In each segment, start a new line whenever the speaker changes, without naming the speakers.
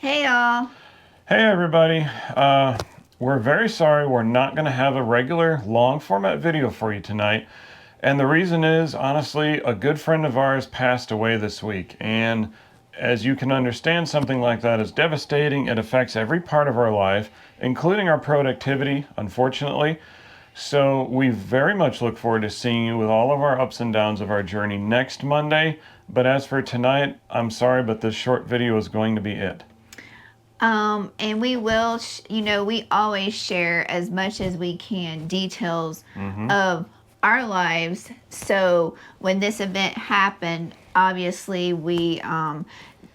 Hey y'all.
Hey everybody, we're very sorry we're not going to have a regular long format video for you tonight. And the reason is, honestly, a good friend of ours passed away this week. And as you can understand, something like that is devastating. It affects every part of our life, including our productivity, unfortunately. So we very much look forward to seeing you with all of our ups and downs of our journey next Monday. But as for tonight, I'm sorry, but this short video is going to be it.
And we will, we always share as much as we can details of our lives. So when this event happened, obviously we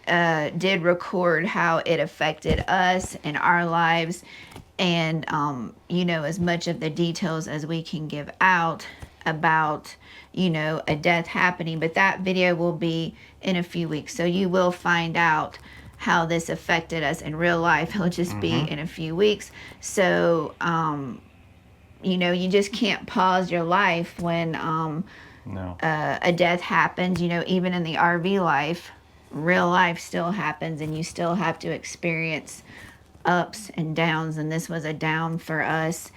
did record how it affected us and our lives, and as much of the details as we can give out about a death happening. But that video will be in a few weeks, so you will find out how this affected us in real life. It'll just be in a few weeks. So you just can't pause your life when
No.
a death happens. Even in the RV life, real life still happens, and you still have to experience ups and downs, and this was a down for us.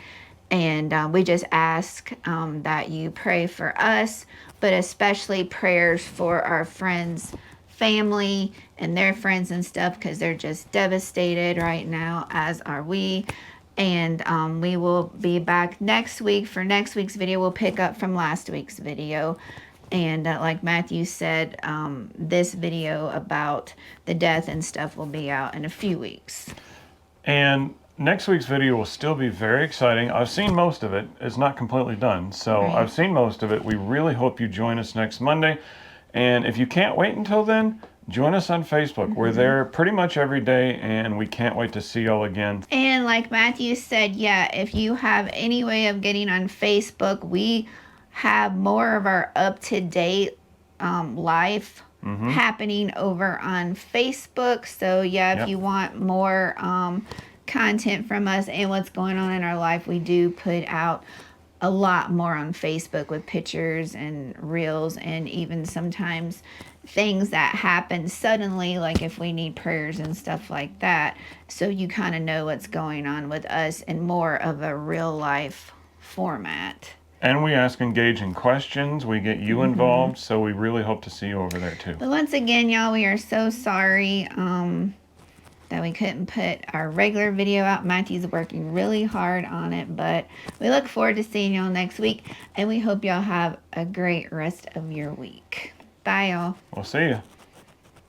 And we just ask that you pray for us, but especially prayers for our friends, family, and their friends and stuff, because they're just devastated right now, as are we. And we will be back next week. For next week's video, we'll pick up from last week's video. And like Matthew said, this video about the death and stuff will be out in a few weeks.
And next week's video will still be very exciting. I've seen most of it. It's not completely done, so
Right.
I've seen most of it. We really hope you join us next Monday. And if you can't wait until then, join us on Facebook. We're there pretty much every day, and we can't wait to see y'all again.
And like Matthew said, yeah, if you have any way of getting on Facebook, we have more of our up-to-date life happening over on Facebook. So yeah, if you want more content from us and what's going on in our life, we do put out a lot more on Facebook with pictures and reels, and even sometimes things that happen suddenly, like if we need prayers and stuff like that. So you kind of know what's going on with us in more of a real life format.
And we ask engaging questions. We get you involved, so we really hope to see you over there too.
But once again, y'all, we are so sorry that we couldn't put our regular video out. Matthew's working really hard on it, but we look forward to seeing y'all next week, and we hope y'all have a great rest of your week. Bye, y'all.
We'll see you.